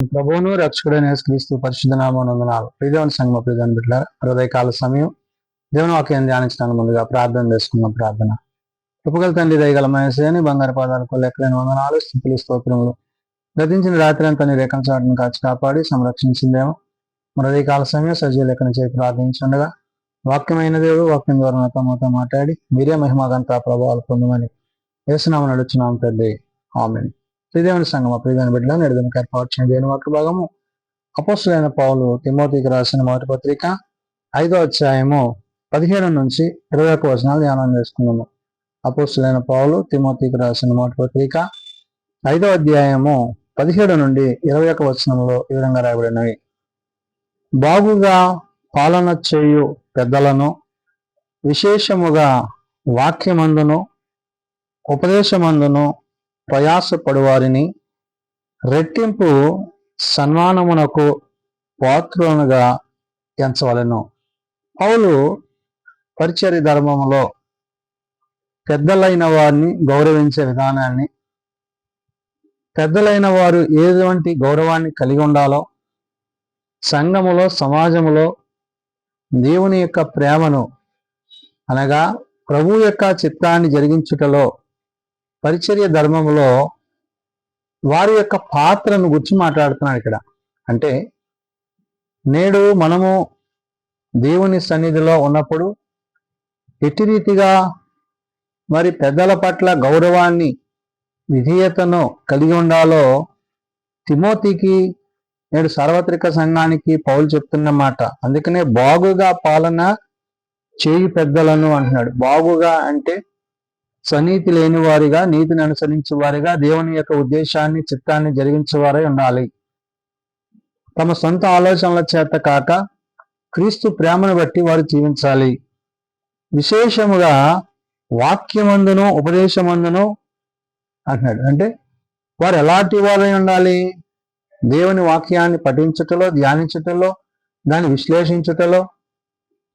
ప్రభువును రక్షకుడైన యేసుక్రీస్తు పరిశుద్ధ నామమునందునాలు ప్రియదేవుని సంగమ ప్రియదేవుని బిడ్డలారా హృదయకాల సమయం దేవుని వాక్యం ధ్యానించడానికి ముందుగా ప్రార్థన చేసుకున్న ప్రార్థన కృపగల తండ్రి దయగల మహేశ్వరిని బంగారు పాదాలకు లెక్కలేని వందనాలు స్థితులు స్తోత్రములు గతించిన రాత్రి అంతా నీ రేఖల చాటును కాచి కాపాడి సంరక్షించిందేమో హృదయకాల సమయం సజీవ లెక్కన చేసి ప్రార్థించుండగా వాక్యమైన దేవుడు వాక్యం ద్వారా నాతో మాట్లాడి మీరే మహిమాగంతా ప్రభావాలు పొందమని యేసునామమున నడుచున్నాం పెద్ద ఆమేన్. ప్రియదేవుని సంగమ ప్రియదేవుని బిడ్డల నేడుదనికి ఏర్పాటు చేసిన దేని వాక్య భాగము అపోస్తలుడైన పౌలు తిమోతికి రాసిన మొదటి పత్రిక 5వ అధ్యాయము 17 నుంచి 21 వచనాలు ధ్యానం చేసుకున్నాము. అపోస్తలుడైన పౌలు తిమోతికి రాసిన మొదటి పత్రిక 5వ అధ్యాయము 17 నుండి 21 వచనంలో ఈ విధంగా రాయబడినవి. బాగుగా పాలన చేయు పెద్దలను విశేషముగా వాక్యమందును ఉపదేశమందును ప్రయాసపడు వారిని రెట్టింపు సన్మానమునకు పాత్రులుగా ఎంచవలెను. పౌలు పరిచర్య ధర్మములో పెద్దలైన వారిని గౌరవించే విధానాన్ని, పెద్దలైన వారు ఎటువంటి గౌరవాన్ని కలిగి ఉండాలో, సంఘములో సమాజములో దేవుని యొక్క ప్రేమను అనగా ప్రభు యొక్క చిత్తాన్ని జరిగించుటలో పరిచర్య ధర్మంలో వారి యొక్క పాత్రను గురించి మాట్లాడుతున్నాడు ఇక్కడ. అంటే నేడు మనము దేవుని సన్నిధిలో ఉన్నప్పుడు ఎట్టి రీతిగా మరి పెద్దల పట్ల గౌరవాన్ని విధేయతను కలిగి ఉండాలో తిమోతికి నేడు సార్వత్రిక సంఘానికి పౌలు చెప్తున్న మాట. అందుకనే బాగుగా పాలన చేయి పెద్దలను అంటున్నాడు. బాగుగా అంటే స్వనీతి లేని వారిగా, నీతిని అనుసరించే వారిగా, దేవుని యొక్క ఉద్దేశాన్ని చిత్తాన్ని జరిగించేవారై ఉండాలి. తమ సొంత ఆలోచనల చేత కాక క్రీస్తు ప్రేమను బట్టి వారు జీవించాలి. విశేషముగా వాక్యమందును ఉపదేశమందును అంటున్నాడు. అంటే వారు ఎలాంటి వారై ఉండాలి? దేవుని వాక్యాన్ని పఠించుటలో, ధ్యానించుటలో, దాన్ని విశ్లేషించుటలో,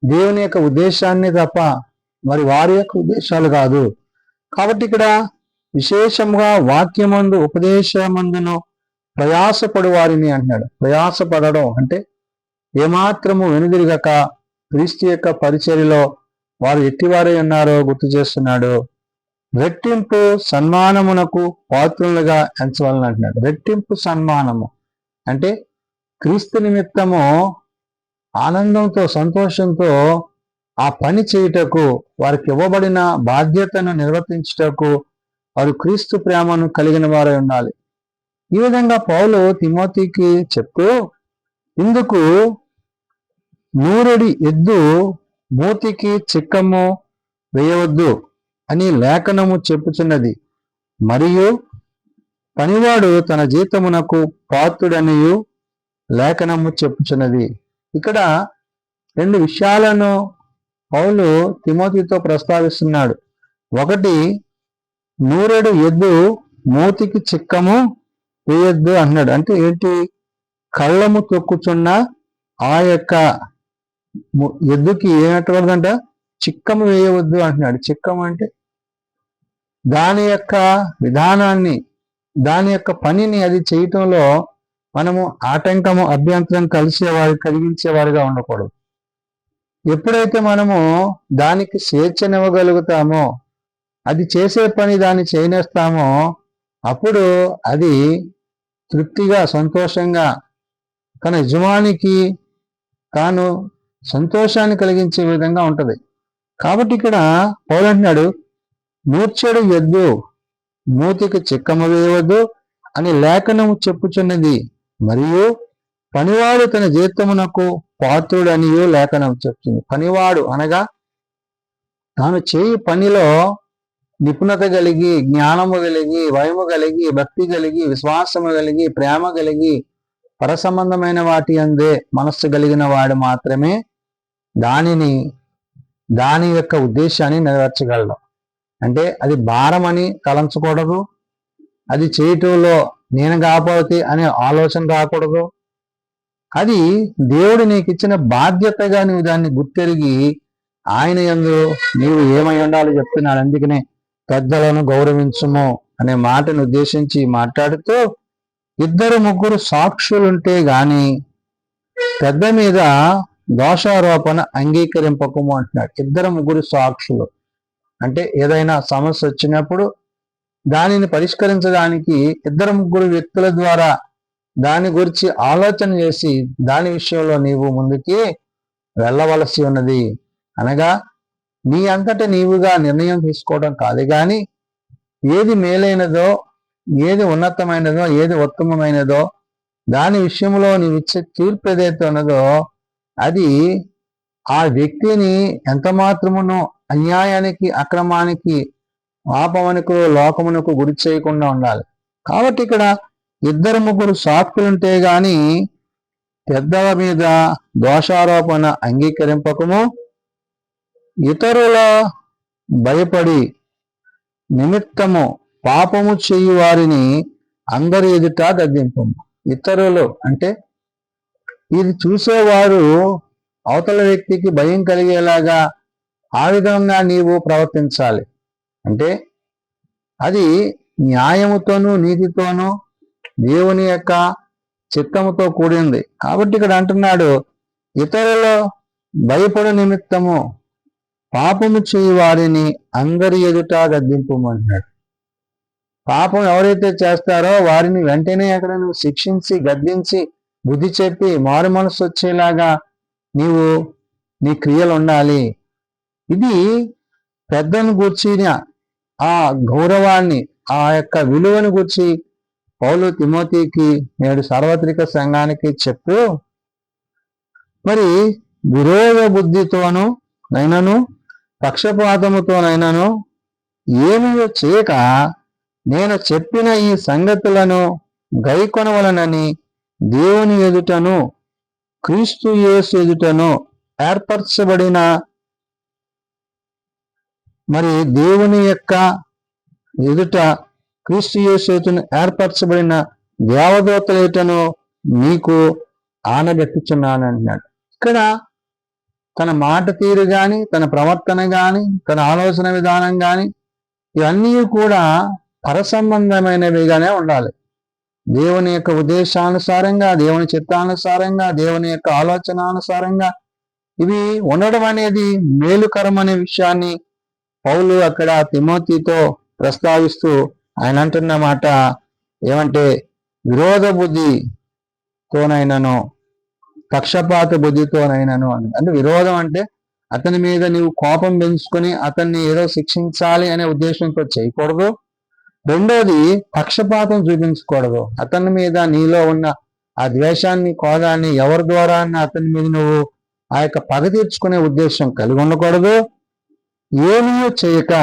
దేవుని యొక్క ఉద్దేశాన్ని తప్ప మరి వారి యొక్క ఉద్దేశాలు కాదు. కాబట్టి ఇక్కడ విశేషంగా వాక్యమందు ఉపదేశమందును ప్రయాసపడు వారిని అంటున్నాడు. ప్రయాసపడడం అంటే ఏమాత్రము వెనుదిరగక క్రీస్తు యొక్క పరిచర్యలో వారు ఎట్టివారై ఉన్నారో గుర్తు చేస్తున్నాడు. రెట్టింపు సన్మానమునకు పాత్రులుగా ఎంచవాలని అంటున్నాడు. రెట్టింపు సన్మానము అంటే క్రీస్తు నిమిత్తము ఆనందంతో, సంతోషంతో ఆ పని చేయుటకు, వారికి ఇవ్వబడిన బాధ్యతను నిర్వర్తించుటకు వారు క్రీస్తు ప్రేమను కలిగిన వారై ఉండాలి. ఈ విధంగా పౌలు తిమోతికి చెప్తూ, ఇందుకు 100 ఎద్దు మూతికి చిక్కము వేయవద్దు అని లేఖనము చెప్పుచున్నది, మరియు పనివాడు తన జీతమునకు పాత్రుడనియు లేఖనము చెప్పుచున్నది. ఇక్కడ 2 విషయాలను పౌలు తిమోతితో ప్రస్తావిస్తున్నాడు. ఒకటి, 100 ఎద్దు మూతికి చిక్కము వేయొద్దు అన్నాడు. అంటే ఏంటి? కళ్ళము తొక్కుచున్న ఆ యొక్క ఎద్దుకి ఏమట్టకూడదంట? చిక్కము వేయవద్దు అంటున్నాడు. చిక్కము అంటే దాని యొక్క విధానాన్ని, దాని యొక్క పనిని అది చేయటంలో మనము ఆటంకము, అభ్యంతరం కలిగించేవారిగా ఉండకూడదు. ఎప్పుడైతే మనము దానికి స్వేచ్ఛనివ్వగలుగుతామో, అది చేసే పని దాన్ని చేయనేస్తామో, అప్పుడు అది తృప్తిగా, సంతోషంగా తన యజమానికి తాను సంతోషాన్ని కలిగించే విధంగా ఉంటుంది. కాబట్టి ఇక్కడ పౌలు అంటున్నాడు, 100 ఎద్దు మూతికి చిక్కము వేయవద్దు అని లేఖనము చెప్పుచున్నది, మరియు పనివాడు తన జీతమునకు పాత్రుడు అనియు లేఖనం చెప్తుంది. పనివాడు అనగా తాను చేయి పనిలో నిపుణత కలిగి, జ్ఞానము కలిగి, భయము కలిగి, భక్తి కలిగి, విశ్వాసము కలిగి, ప్రేమ కలిగి, పరసంబంధమైన వాటి అందే మనస్సు కలిగిన వాడు మాత్రమే దాని యొక్క ఉద్దేశాన్ని నెరవేర్చగలడు. అంటే అది భారం అని తలంచకూడదు, అది చేయటంలో నేను కాకపోతే అనే ఆలోచన రాకూడదు. అది దేవుడు నీకు ఇచ్చిన బాధ్యతగా నువ్వు దాన్ని గుర్తెరిగి ఆయన యందు నీవు ఏమై ఉండాలో చెప్తున్నాడు. అందుకనే పెద్దలను గౌరవించుము అనే మాటను ఉద్దేశించి మాట్లాడుతూ ఇద్దరు ముగ్గురు సాక్షులుంటే గాని పెద్ద మీద దోషారోపణ అంగీకరింపకము అంటున్నాడు. ఇద్దరు ముగ్గురు సాక్షులు అంటే ఏదైనా సమస్య వచ్చినప్పుడు దానిని పరిష్కరించడానికి ఇద్దరు ముగ్గురు వ్యక్తుల ద్వారా దాని గురించి ఆలోచన చేసి దాని విషయంలో నీవు ముందుకి వెళ్ళవలసి ఉన్నది. అనగా నీ అంతటా నీవుగా నిర్ణయం తీసుకోవడం కాదు, కానీ ఏది మేలైనదో, ఏది ఉన్నతమైనదో, ఏది ఉత్తమమైనదో దాని విషయంలో నీవు ఇచ్చే తీర్పు ఏదైతే ఉన్నదో అది ఆ వ్యక్తిని ఎంత మాత్రమునో అన్యాయానికి, అక్రమానికి, పాపమునకు, లోకమునకు గురి చేయకుండా ఉండాలి. కాబట్టి ఇక్కడ ఇద్దరు ముగ్గురు సాక్షులుంటే గాని పెద్దల మీద దోషారోపణ అంగీకరింపకము, ఇతరుల భయపడి నిమిత్తము పాపము చేయు వారిని అందరి ఎదుట గద్దింపము. ఇతరులు అంటే ఇది చూసేవారు అవతల వ్యక్తికి భయం కలిగేలాగా ఆ విధంగా నీవు ప్రవర్తించాలి. అంటే అది న్యాయముతోనూ నీతితోనూ దేవుని యొక్క చిత్తముతో కూడింది. కాబట్టి ఇక్కడ అంటున్నాడు, ఇతరుల భయపడు నిమిత్తము పాపము చేయి వారిని అందరి ఎదుట గద్దింపమంటున్నాడు. పాపం ఎవరైతే చేస్తారో వారిని వెంటనే అక్కడ నువ్వు శిక్షించి, గద్దించి, బుద్ధి చెప్పి, మారు మనసు వచ్చేలాగా నీవు నీ క్రియలు ఉండాలి. ఇది పెద్దను గూర్చిన ఆ గౌరవాన్ని, ఆ యొక్క విలువను గూర్చి పౌలు తిమోతికి నేడు సార్వత్రిక సంఘానికి చెప్తూ, మరి విరోధ బుద్ధితోనూ నైనను పక్షపాతముతోనైనను ఏమీ చేయక నేను చెప్పిన ఈ సంగతులను గైకొనవలనని దేవుని ఎదుటను క్రీస్తు యేసు ఎదుటను ఏర్పరచబడిన, మరి దేవుని యొక్క ఎదుట క్రీస్తు యేసు ఎదుటను ఏర్పరచబడిన దేవదూతల ఎదుటను నీకు ఆనబెట్టుచున్నాను అంటున్నాడు. ఇక్కడ తన మాట తీరు గాని, తన ప్రవర్తన గాని, తన ఆలోచన విధానం గాని ఇవన్నీ కూడా పరసంబంధమైనవిగానే ఉండాలి. దేవుని యొక్క ఉద్దేశానుసారంగా, దేవుని చిత్తానుసారంగా, దేవుని యొక్క ఆలోచనానుసారంగా ఇవి ఉండడం అనేది మేలుకరం అనే విషయాన్ని పౌలు అక్కడ తిమోతితో ప్రస్తావిస్తూ ఆయన అంటున్న మాట ఏమంటే, విరోధ బుద్ధితోనైనను పక్షపాత బుద్ధితోనైనను అని. అంటే విరోధం అంటే అతని మీద నీవు కోపం పెంచుకొని అతన్ని ఏదో శిక్షించాలి అనే ఉద్దేశంతో చేయకూడదు. రెండోది, పక్షపాతం చూపించకూడదు. అతని మీద నీలో ఉన్న ఆ ద్వేషాన్ని, కోదాన్ని ఎవరి ద్వారా అతని మీద నువ్వు ఆ యొక్క పగ తీర్చుకునే ఉద్దేశం కలిగి ఉండకూడదు. ఏమీ చేయక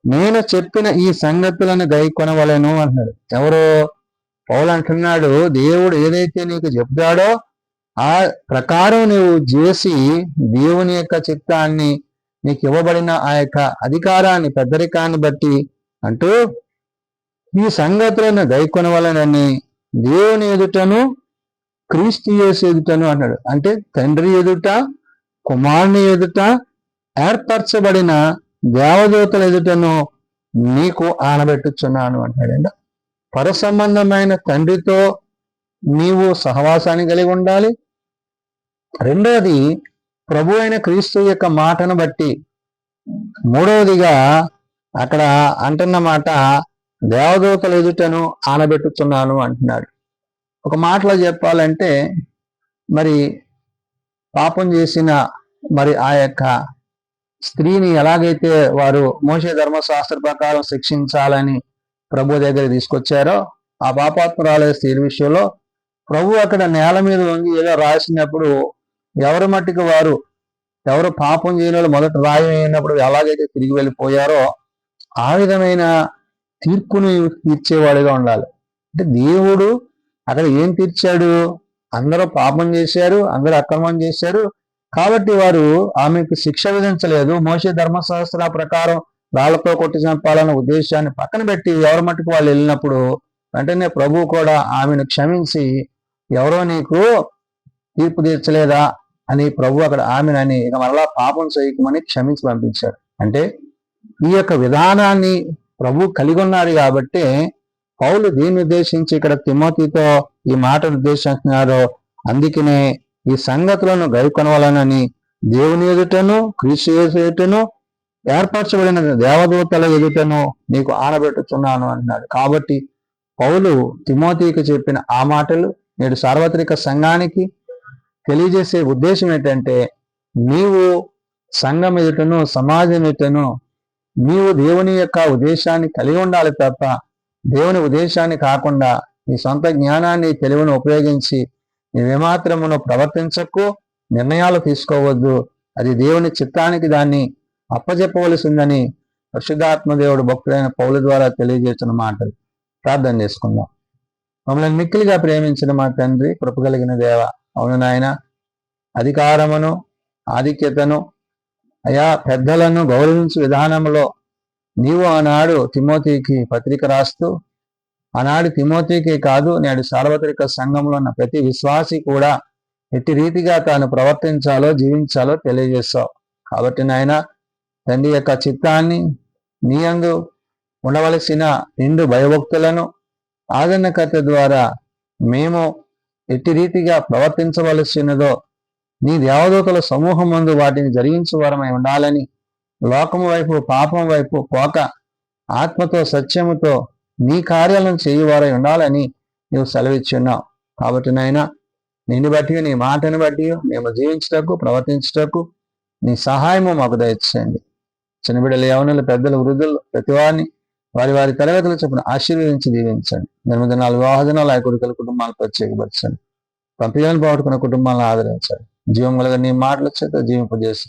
నేను చెప్పిన ఈ సంగతులను గైకొనవలెను అంటున్నాడు. ఎవరు? పౌలు అంటున్నాడు, దేవుడు ఏదైతే నీకు చెప్తాడో ఆ ప్రకారం నువ్వు చేసి దేవుని యొక్క చిత్తాన్ని, నీకు ఇవ్వబడిన ఆ యొక్క అధికారాన్ని, పెద్దరికాన్ని బట్టి అంటూ ఈ సంగతులను గైకొనవలనని దేవుని ఎదుటను క్రీస్తు యేసు ఎదుటను అన్నాడు. అంటే తండ్రి ఎదుట, కుమారుని ఎదుట, ఏర్పరచబడిన దేవదూతల ఎదుటను నీకు ఆనబెట్టుచున్నాను అంటాడండి. పరసంబంధమైన తండ్రితో నీవు సహవాసాన్ని కలిగి ఉండాలి. రెండవది, ప్రభు అయిన క్రీస్తు యొక్క మాటను బట్టి. మూడవదిగా అక్కడ అంటున్న మాట దేవదూతల ఎదుటను ఆనబెట్టుచున్నాను అంటున్నాడు. ఒక మాటలో చెప్పాలంటే, మరి పాపం చేసిన మరి ఆ యొక్క స్త్రీని ఎలాగైతే వారు మోషే ధర్మశాస్త్ర ప్రకారం శిక్షించాలని ప్రభు దగ్గర తీసుకొచ్చారో, ఆ పాపాత్మురాలే స్త్రీ విషయంలో ప్రభు అక్కడ నేల మీద వంగి ఏదో రాసినప్పుడు ఎవరి మట్టికి వారు, ఎవరు పాపం చేయని వాళ్ళు మొదట రాయి అయినప్పుడు ఎలాగైతే తిరిగి వెళ్ళిపోయారో ఆ విధమైన తీర్పుని తీర్చేవాడిగా ఉండాలి. అంటే దేవుడు అక్కడ ఏం తీర్చాడు? అందరూ పాపం చేశారు, అందరూ అక్రమం చేశారు, కాబట్టి వారు ఆమెకు శిక్ష విధించలేదు. మోషే ధర్మశాస్త్ర ప్రకారం రాళ్లతో కొట్టి చంపాలన్న ఉద్దేశాన్ని పక్కన పెట్టి ఎవరి మట్టుకు వాళ్ళు వెళ్ళినప్పుడు వెంటనే ప్రభు కూడా ఆమెను క్షమించి, ఎవరో నీకు తీర్పు తీర్చలేదా అని ప్రభు అక్కడ ఆమెనని ఇక మరలా పాపం చేయకమని క్షమించి పంపించాడు. అంటే ఈ యొక్క విధానాన్ని ప్రభు కలిగి ఉన్నారు కాబట్టి పౌలు దీన్ని ఉద్దేశించి ఇక్కడ తిమోతితో ఈ మాటను ఉద్దేశిస్తున్నారు. అందుకనే ఈ సంగతులను గైకొనవాలనని దేవుని ఎదుటను క్రీస్తు ఎదుటను ఏర్పరచబడిన దేవదూతల ఎదుటను నీకు ఆనబెట్టుచున్నాను అన్నాడు. కాబట్టి పౌలు తిమోతికి చెప్పిన ఆ మాటలు నేడు సార్వత్రిక సంఘానికి తెలియజేసే ఉద్దేశం ఏంటంటే, నీవు సంఘం ఎదుటను సమాజం ఎదుటను నీవు దేవుని యొక్క ఉద్దేశాన్ని కలిగి ఉండాలి తప్ప దేవుని ఉద్దేశాన్ని కాకుండా నీ సొంత జ్ఞానాన్ని తెలివిని ఉపయోగించి నీవేమాత్రమును ప్రవర్తించకు, నిర్ణయాలు తీసుకోవద్దు. అది దేవుని చిత్తానికి దాన్ని అప్పజెప్పవలసిందని పరిశుద్ధాత్మ దేవుడు భక్తుడైన పౌలు ద్వారా తెలియజేస్తున్న మాటలు. ప్రార్థన చేసుకుందాం. మమ్మల్ని మిక్కిలిగా ప్రేమించిన మా తండ్రి, కృప కలిగిన దేవ, అవును నాయన, అధికారమును ఆధిక్యతను అయా పెద్దలను గౌరవించే విధానంలో నీవు ఆనాడు తిమోతికి పత్రిక రాస్తూ, ఆనాడు తిమోతికి కాదు నేడు సార్వత్రిక సంఘంలో ఉన్న ప్రతి విశ్వాసి కూడా ఎట్టి రీతిగా తాను ప్రవర్తించాలో జీవించాలో తెలియజేస్తావు. కాబట్టి నాయన తండ్రి యొక్క చిత్తాన్ని నీ యందు ఉండవలసిన నిండు భయభక్తులను ఆదరణకర్త ద్వారా మేము ఎట్టి రీతిగా ప్రవర్తించవలసినదో నీ దేవదూతల సమూహం ముందు వాటిని జరిగించే వారమై ఉండాలని, లోకము వైపు పాపం వైపు పోక ఆత్మతో సత్యముతో నీ కార్యాలను చేయువారై ఉండాలని నీవు సెలవిచ్చున్నావు. కాబట్టి నాయన నిన్ను బట్టి నీ మాటను బట్టి మేము జీవించటకు ప్రవర్తించటకు నీ సహాయము మాకు దయచేయండి. చిన్నబిడ్డలు, యవనులు, పెద్దలు, వృద్ధులు ప్రతి వారిని వారి వారి తరగతులు చొప్పున ఆశీర్వదించి దీవించండి. జన్మదినాలు, వివాహ దినాలు ఆ కొడుకుల కుటుంబాలు ప్రత్యేకపరచండి. పంపిలను పోగొట్టుకున్న కుటుంబాలను ఆదరించండి. జీవం కలగా నీ మాటల చేత జీవింపజేసి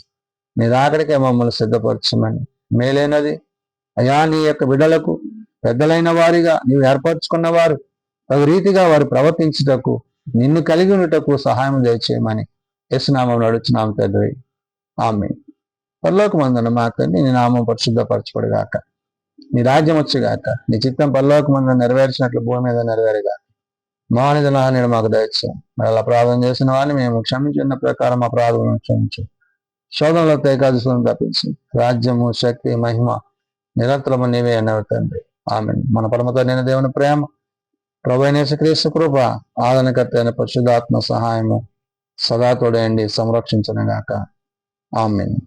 నీ రాకడికే మమ్మల్ని సిద్ధపరచమని, మేలైనది అయా నీ యొక్క బిడ్డలకు పెద్దలైన వారిగా నీవు ఏర్పరచుకున్న వారు తగు రీతిగా వారు ప్రవర్తించుటకు నిన్ను కలిగి ఉండటకు సహాయం దయచేయమని యేసునామములో అడుగుచున్నాము తండ్రి, ఆమేన్. పరలోకమందున్న మా తండ్రి, నీ నామం పరిశుద్ధపరచబడుగాక, నీ రాజ్యం వచ్చుగాక, నీ చిత్తం పరలోకమందున నెరవేర్చినట్లు భూమి మీద నెరవేరుగాక. మానిదనాన్ని మాకు దయచేయం. మరి అలా ప్రార్థన చేసిన వారిని మేము క్షమించిన ప్రకారం మా ప్రార్థనను క్షమించు. శోధనలో ఏకాదశులను తప్పించి రాజ్యము, శక్తి, మహిమ నిరంతరము నీవే అన్నవి తండ్రి, ఆమేన్. మన పరమతో నేను దేవుని ప్రేమ, ప్రభువైన యేసుక్రీస్తు కృప, ఆదరణకర్త అయిన పరిశుద్ధాత్మ సహాయము సదా తోడేయండి, సంరక్షించునుగాక. ఆమేన్.